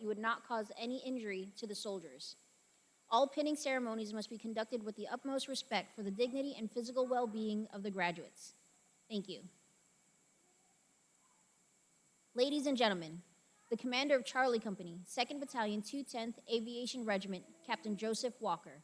that you would not cause any injury to the soldiers. All pinning ceremonies must be conducted with the utmost respect for the dignity and physical well-being of the graduates. Thank you. Ladies and gentlemen, the commander of Charlie Company, 2nd Battalion, 128th Aviation Regiment, Captain Joseph Walker.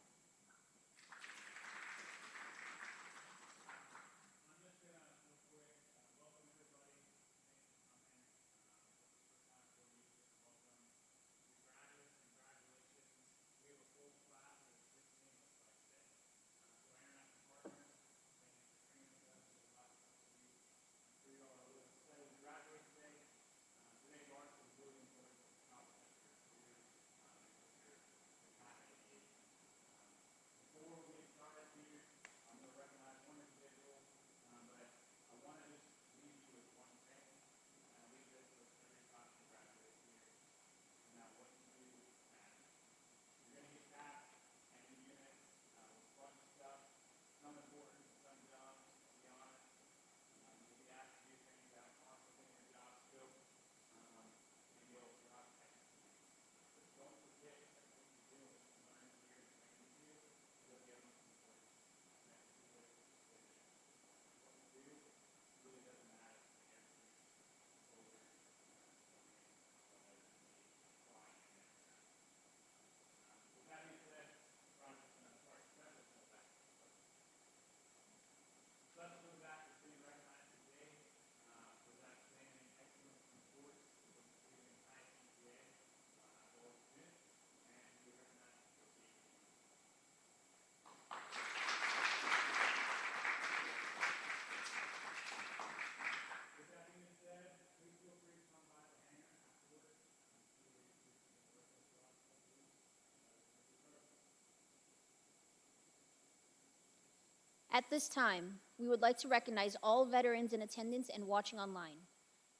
At this time, we would like to recognize all veterans in attendance and watching online.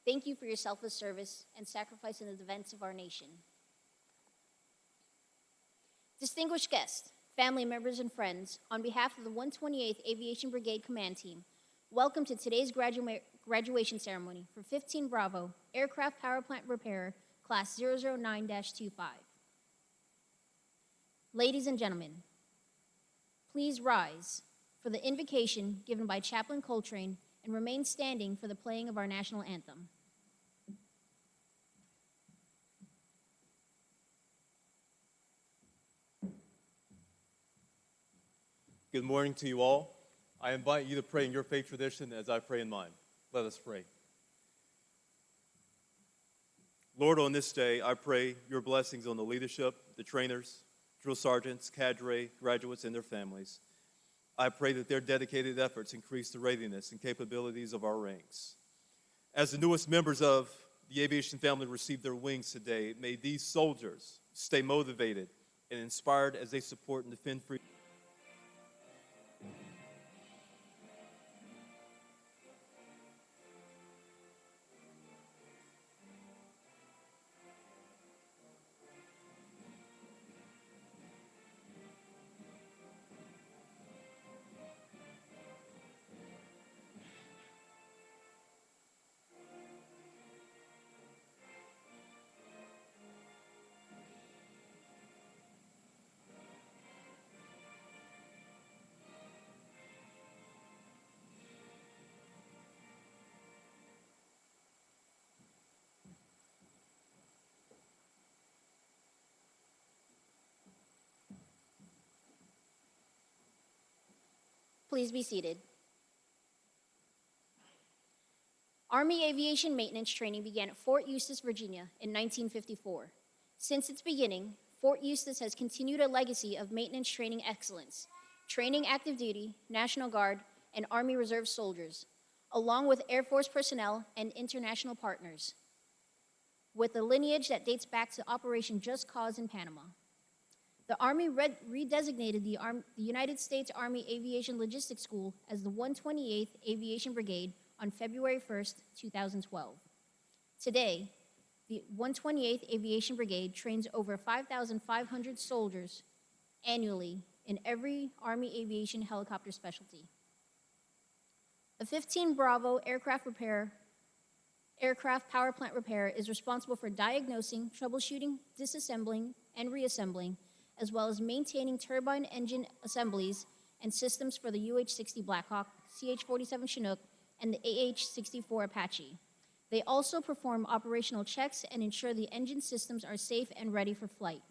Thank you for your selfless service and sacrifice in the defense of our nation. Distinguished guests, family members, and friends, on behalf of the 128th Aviation Brigade Command Team, welcome to today's graduation ceremony for 15 Bravo Aircraft Power Plant Repairer, Class 009-25. Ladies and gentlemen, please rise for the invocation given by Chaplain Coltrane and remain standing for the playing of our national anthem. Good morning to you all. I invite you to pray in your faith tradition as I pray in mine. Let us pray. Lord, on this day, I pray your blessings on the leadership, the trainers, drill sergeants, cadre, graduates, and their families. I pray that their dedicated efforts increase the readiness and capabilities of our ranks. As the newest members of the aviation family receive their wings today, may these soldiers stay motivated and inspired as they support and defend freedom. Please be seated. Army aviation maintenance training began at Fort Eustis, Virginia in 1954. Since its beginning, Fort Eustis has continued a legacy of maintenance training excellence, training active duty, National Guard, and Army Reserve soldiers, along with Air Force personnel and international partners, with a lineage that dates back to Operation Just Cause in Panama. The Army redesignated the United States Army Aviation Logistics School as the 128th Aviation Brigade on February 1st, 2012. Today, the 128th Aviation Brigade trains over 5,500 soldiers annually in every Army aviation helicopter specialty. The 15 Bravo Aircraft Repair aircraft power plant repair is responsible for diagnosing, troubleshooting, disassembling, and reassembling, as well as maintaining turbine engine assemblies and systems for the UH-60 Blackhawk, CH-47 Chinook, and the AH-64 Apache. They also perform operational checks and ensure the engine systems are safe and ready for flight.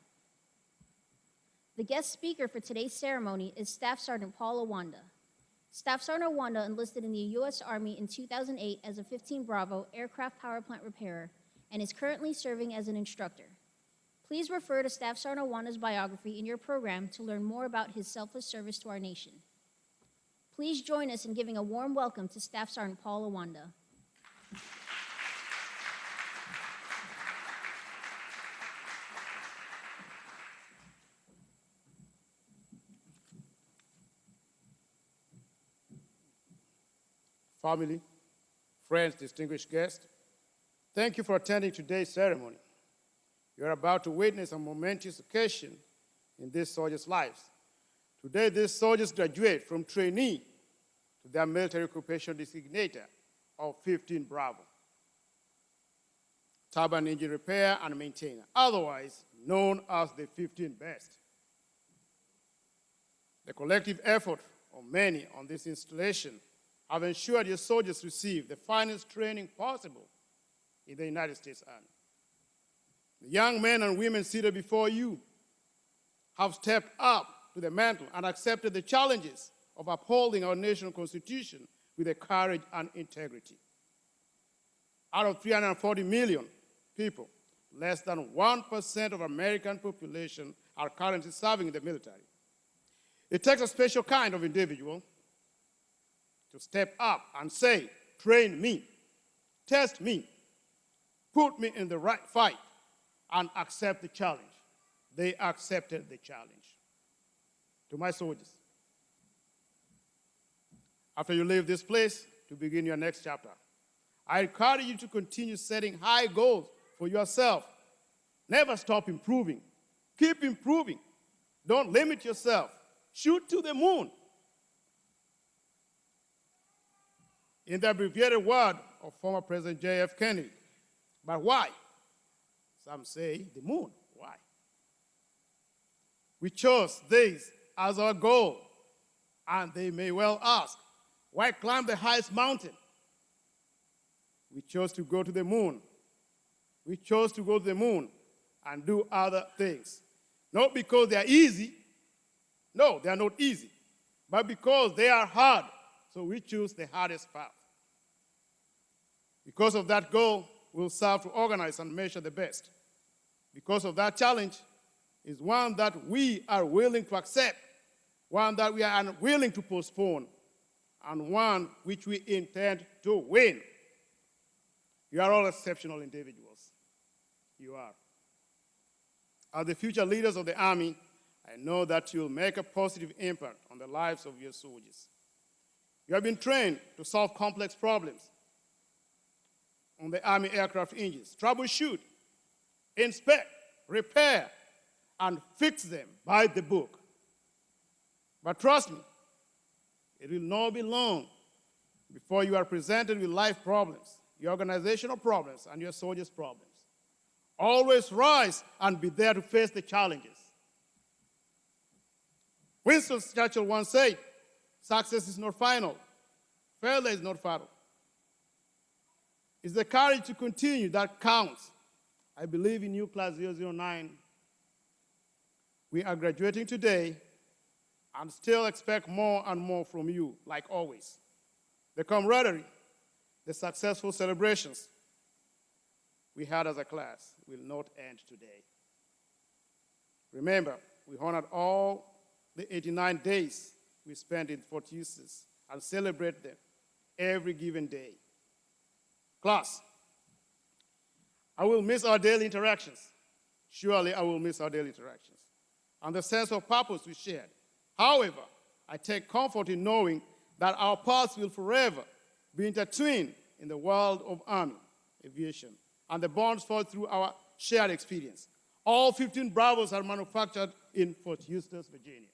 The guest speaker for today's ceremony is Staff Sergeant Paul Awanda. Staff Sergeant Awanda enlisted in the U.S. Army in 2008 as a 15 Bravo aircraft power plant repairer and is currently serving as an instructor. Please refer to Staff Sergeant Awanda's biography in your program to learn more about his selfless service to our nation. Please join us in giving a warm welcome to Staff Sergeant Paul Awanda. Family, friends, distinguished guests, thank you for attending today's ceremony. You are about to witness a momentous occasion in these soldiers' lives. Today, these soldiers graduate from trainee to their military occupation designator of 15 Bravo, turbine engine repair and maintainer, otherwise known as the 15 Best. The collective effort of many on this installation have ensured your soldiers receive the finest training possible in the United States Army. The young men and women seated before you have stepped up to the mantle and accepted the challenges of upholding our national constitution with a courage and integrity. Out of 340 million people, less than 1% of American population are currently serving in the military. It takes a special kind of individual to step up and say, train me, test me, put me in the right fight, and accept the challenge. They accepted the challenge. To my soldiers, after you leave this place to begin your next chapter, I encourage you to continue setting high goals for yourself. Never stop improving. Keep improving. Don't limit yourself. Shoot to the moon. In the abbreviated word of former President J.F. Kennedy. But why? Some say the moon. Why? We chose this as our goal, and they may well ask, why climb the highest mountain? We chose to go to the moon. We chose to go to the moon and do other things. Not because they are easy. No, they are not easy. But because they are hard. So we choose the hardest path. Because of that goal, we'll serve to organize and measure the best. Because of that challenge is one that we are willing to accept, one that we are unwilling to postpone, and one which we intend to win. You are all exceptional individuals. You are. As the future leaders of the Army, I know that you'll make a positive impact on the lives of your soldiers. You have been trained to solve complex problems on the Army aircraft engines, troubleshoot, inspect, repair, and fix them by the book. But trust me, it will not be long before you are presented with life problems, your organizational problems, and your soldiers' problems. Always rise and be there to face the challenges. Winston Churchill once said, success is not final, failure is not fatal. It's the courage to continue that counts. I believe in you, Class 009. We are graduating today and still expect more and more from you, like always. The camaraderie, the successful celebrations we had as a class will not end today. Remember, we honored all the 89 days we spent in Fort Eustis and celebrate them every given day. Class, I will miss our daily interactions. Surely I will miss our daily interactions and the sense of purpose we shared. However, I take comfort in knowing that our paths will forever be intertwined in the world of Army, aviation, and the bonds forged through our shared experience. All 15 Bravos are manufactured in Fort Eustis, Virginia.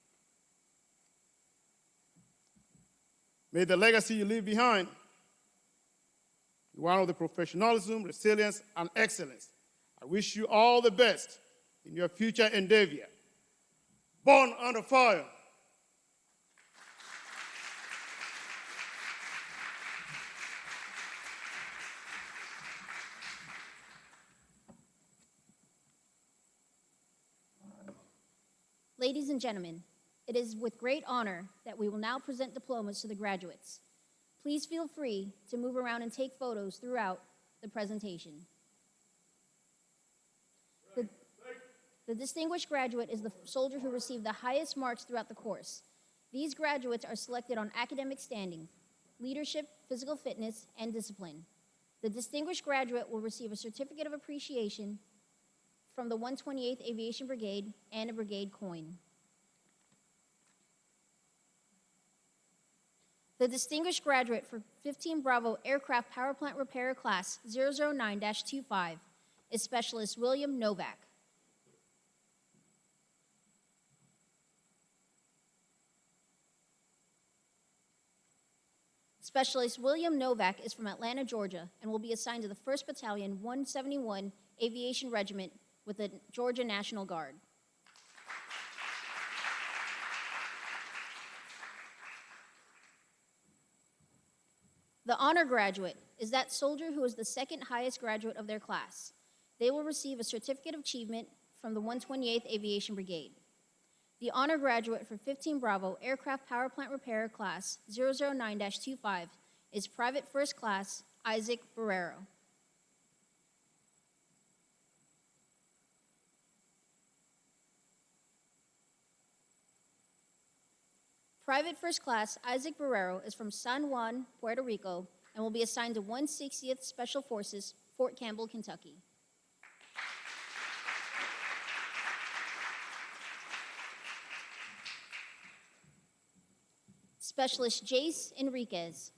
May the legacy you leave behind be one of the professionalism, resilience, and excellence. I wish you all the best in your future endeavor. Born under fire. Ladies and gentlemen, it is with great honor that we will now present diplomas to the graduates. Please feel free to move around and take photos throughout the presentation. The distinguished graduate is the soldier who received the highest marks throughout the course. These graduates are selected on academic standing, leadership, physical fitness, and discipline. The distinguished graduate will receive a certificate of appreciation from the 128th Aviation Brigade and a brigade coin. The distinguished graduate for 15 Bravo Aircraft Power Plant Repair Class 009-25 is Specialist William Novak. Specialist William Novak is from Atlanta, Georgia, and will be assigned to the 1st Battalion, 171 Aviation Regiment with the Georgia National Guard. The honor graduate is that soldier who is the second highest graduate of their class. They will receive a certificate of achievement from the 128th Aviation Brigade. The honor graduate for 15 Bravo Aircraft Power Plant Repair Class 009-25 is Private First Class Isaac Barrero. Private First Class Isaac Barrero is from San Juan, Puerto Rico, and will be assigned to 160th Special Forces, Fort Campbell, Kentucky. Specialist Jace Enriquez.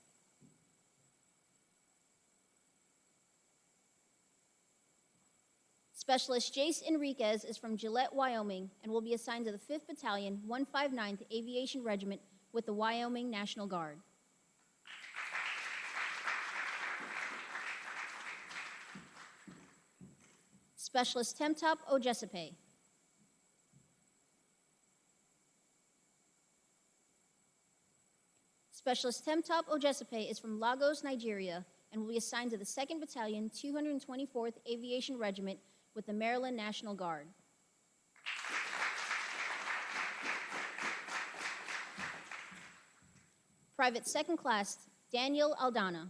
Specialist Jace Enriquez is from Gillette, Wyoming, and will be assigned to the 5th Battalion, 159th Aviation Regiment with the Wyoming National Guard. Specialist Temtop Ojesepe. Specialist Temtop Ojesepe is from Lagos, Nigeria, and will be assigned to the 2nd Battalion, 224th Aviation Regiment with the Maryland National Guard. Private 2nd Class Daniel Aldana.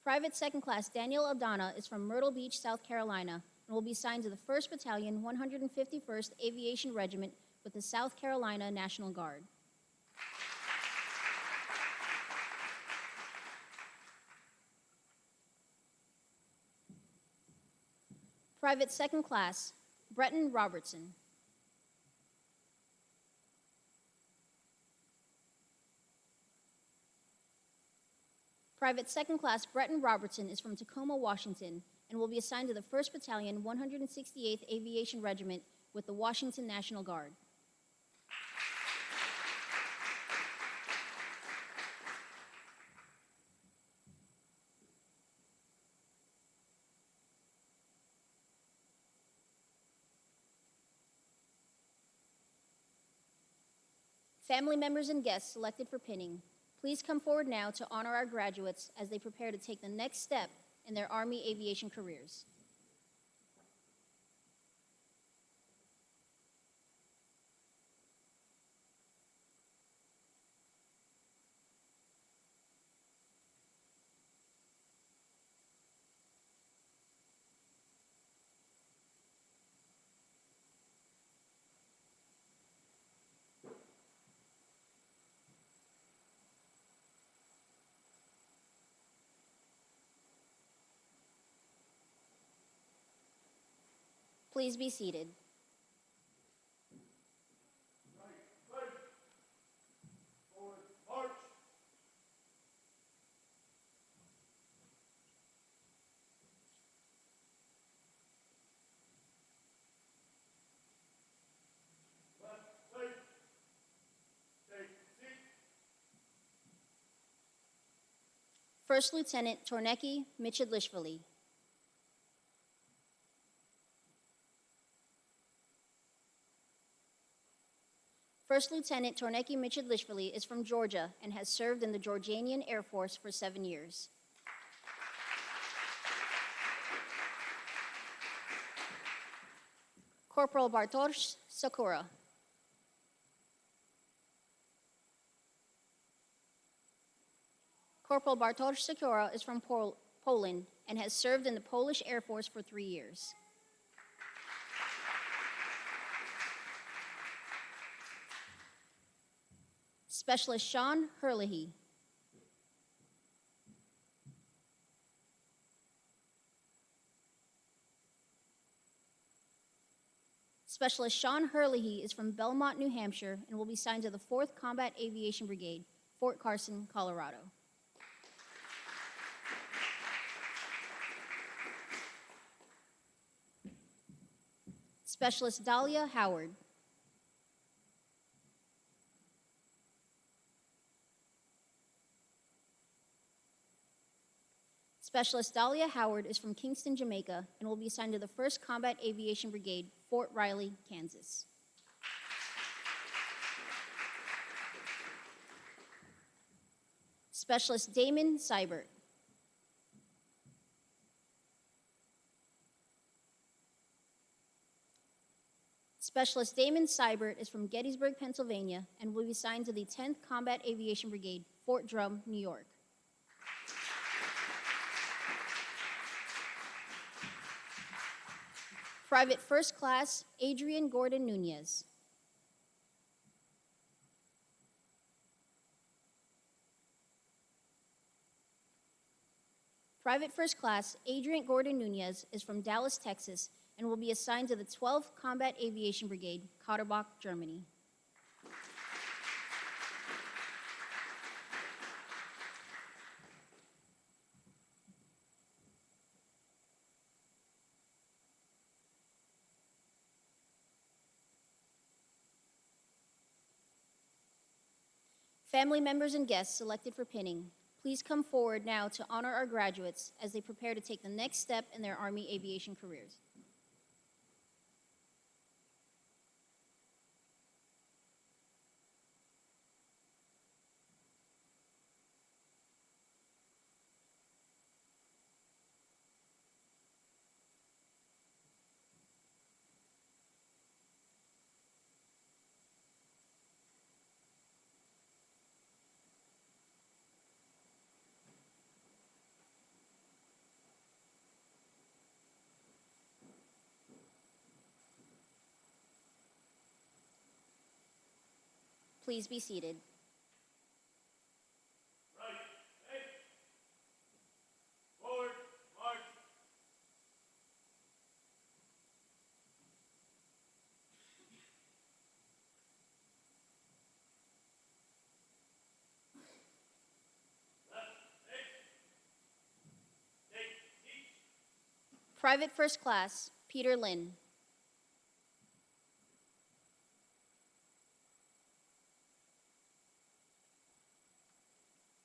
Private 2nd Class Daniel Aldana is from Myrtle Beach, South Carolina, and will be assigned to the 1st Battalion, 151st Aviation Regiment with the South Carolina National Guard. Private 2nd Class Bretton Robertson. Private 2nd Class Bretton Robertson is from Tacoma, Washington, and will be assigned to the 1st Battalion, 168th Aviation Regiment with the Washington National Guard. Family members and guests selected for pinning, please come forward now to honor our graduates as they prepare to take the next step in their Army aviation careers. Please be seated. First Lieutenant Torneki Michidlishvili. First Lieutenant Torneki Michidlishvili is from Georgia and has served in the Georgianian Air Force for 7 years. Corporal Bartosz Sakura. Corporal Bartosz Sakura is from Poland and has served in the Polish Air Force for 3 years. Specialist Sean Herlihy. Specialist Sean Herlihy is from Belmont, New Hampshire, and will be assigned to the 4th Combat Aviation Brigade, Fort Carson, Colorado. Specialist Dahlia Howard. Specialist Dahlia Howard is from Kingston, Jamaica, and will be assigned to the 1st Combat Aviation Brigade, Fort Riley, Kansas. Specialist Damon Seibert. Specialist Damon Seibert is from Gettysburg, Pennsylvania, and will be assigned to the 10th Combat Aviation Brigade, Fort Drum, New York. Private First Class Adrian Gordon Nunez. Private First Class Adrian Gordon Nunez is from Dallas, Texas, and will be assigned to the 12th Combat Aviation Brigade, Katterbach, Germany. Family members and guests selected for pinning, please come forward now to honor our graduates as they prepare to take the next step in their Army aviation careers. Please be seated. Right, hey. Forward, march. Left, take each. Private First Class Peter Lynn.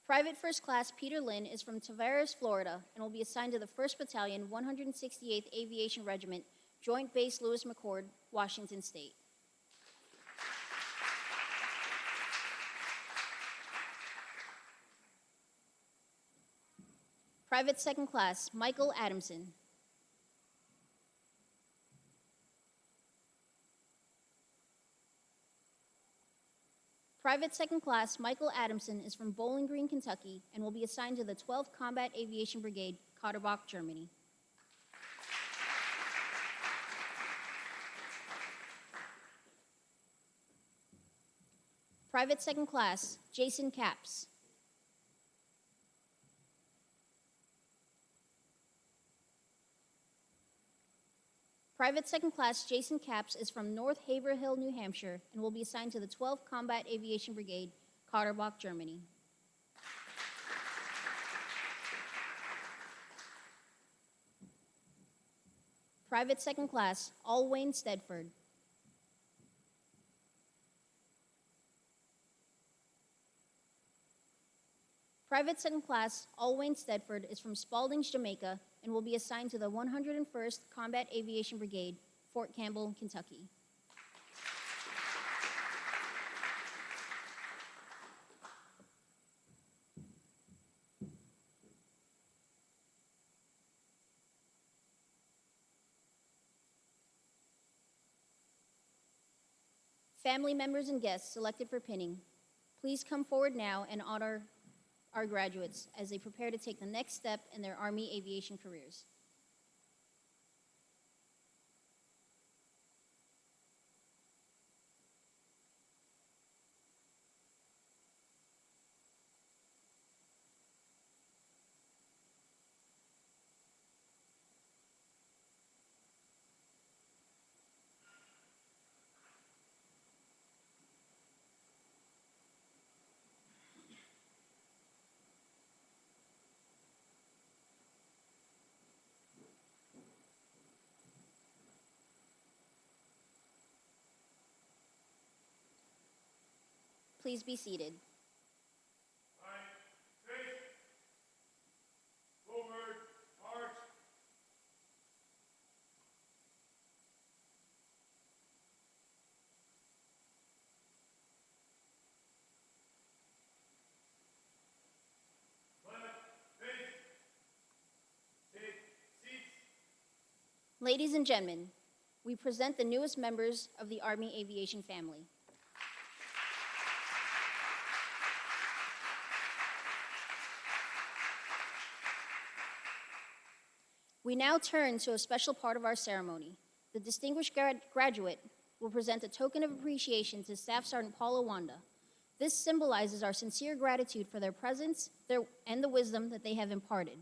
Private First Class Peter Lynn is from Tavares, Florida, and will be assigned to the 1st Battalion, 168th Aviation Regiment, Joint Base Lewis McChord, Washington State. Private Second Class Michael Adamson. Private Second Class Michael Adamson is from Bowling Green, Kentucky, and will be assigned to the 12th Combat Aviation Brigade, Katterbach, Germany. Private Second Class Jason Capps. Private Second Class Jason Capps is from North Haverhill, New Hampshire, and will be assigned to the 12th Combat Aviation Brigade, Katterbach, Germany. Private Second Class Alwayne Stedford. Private Second Class Alwyn Stedford is from Spaldings, Jamaica, and will be assigned to the 101st Combat Aviation Brigade, Fort Campbell, Kentucky. Family members and guests selected for pinning, please come forward now and honor our graduates as they prepare to take the next step in their Army aviation careers. Please be seated. Right. Face. Forward. March. Left. Face. Take seats. Ladies and gentlemen, we present the newest members of the Army aviation family. We now turn to a special part of our ceremony. The distinguished graduate will present a token of appreciation to Staff Sergeant Paula Wanda. This symbolizes our sincere gratitude for their presence and the wisdom that they have imparted.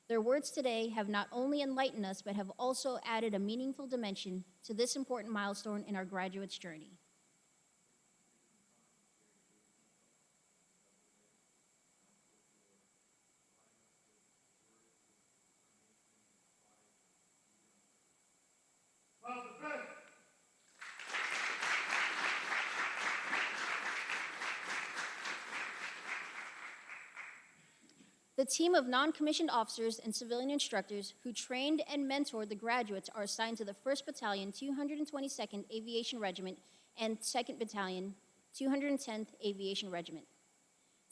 Their words today have not only enlightened us, but have also added a meaningful dimension to this important milestone in our graduates' journey. Self-defense. The team of non-commissioned officers and civilian instructors who trained and mentored the graduates are assigned to the 1st Battalion, 222nd Aviation Regiment, and 2nd Battalion, 210th Aviation Regiment.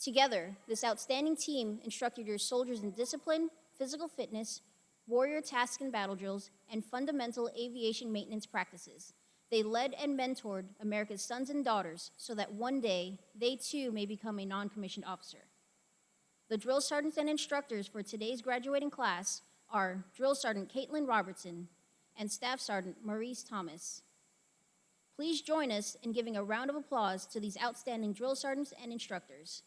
Together, this outstanding team instructed your soldiers in discipline, physical fitness, warrior task and battle drills, and fundamental aviation maintenance practices. They led and mentored America's sons and daughters so that one day they too may become a non-commissioned officer. The drill sergeants and instructors for today's graduating class are Drill Sergeant Caitlin Robertson and Staff Sergeant Maurice Thomas. Please join us in giving a round of applause to these outstanding drill sergeants and instructors.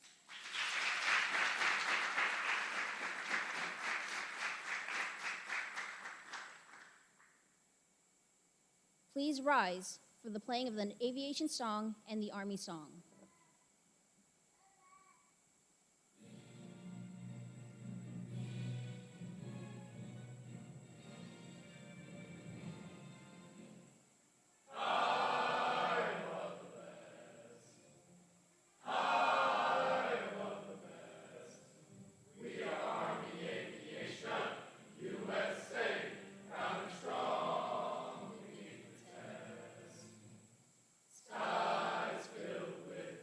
Please rise for the playing of the aviation song and the Army song. Skies filled with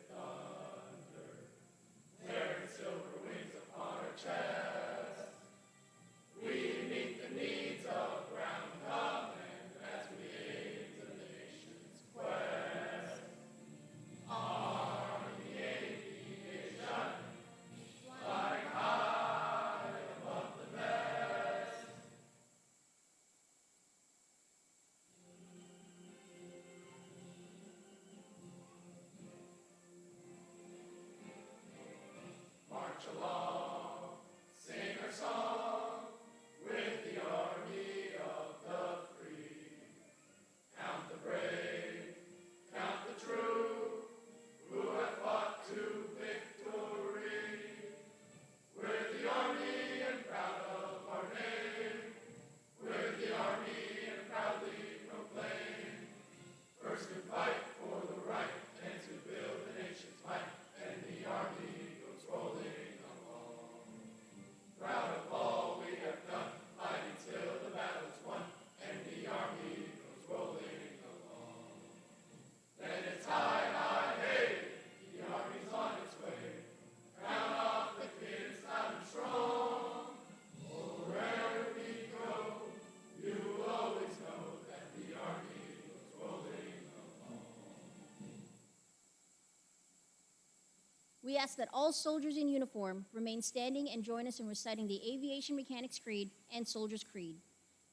ask that all soldiers in uniform remain standing and join us in reciting the Aviation Mechanics Creed and Soldier's Creed.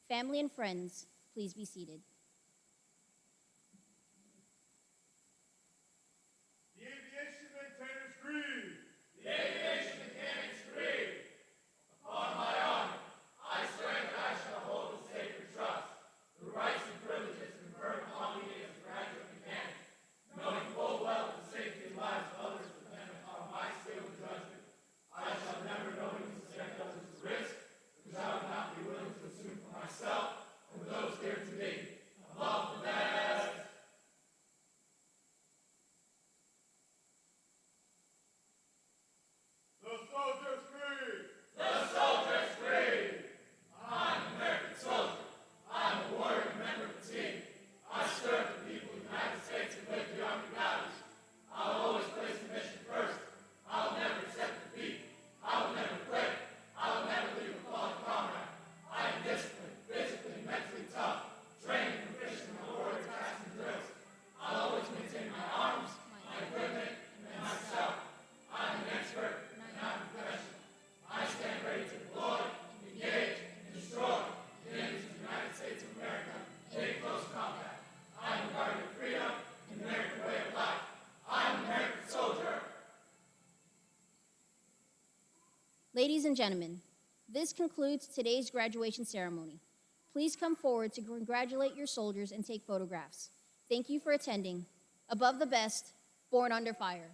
Family and friends, please be seated. The Aviation Maintainers Creed. The Aviation Mechanics Creed. Upon my honor, I swear that I shall hold in sacred trust the rights and privileges conferred upon me as a graduate mechanic, knowing full well that the safety and lives of others depend upon my skill and judgment. I shall never knowingly subject others to risk, which I would not be willing to assume for myself and those dear to me. Above the best. The Soldier's Creed! The Soldier's Creed! I'm an American soldier. I'm a warrior member of the team. I serve the people of the United States and live the Army values. I'll always place the mission first. I'll never accept defeat. I will never quit. I will never leave a fallen comrade. I am disciplined, physically, and mentally tough, trained and proficient in my warrior tasks and drills. I'll always maintain my arms, my equipment, and myself. I'm an expert and I'm professional. I stand ready to deploy, engage, and destroy the enemies of the United States of America in close combat. I'm a guardian of freedom and the American way of life. I'm an American soldier. Ladies and gentlemen, this concludes today's graduation ceremony. Please come forward to congratulate your soldiers and take photographs. Thank you for attending. Above the best, born under fire.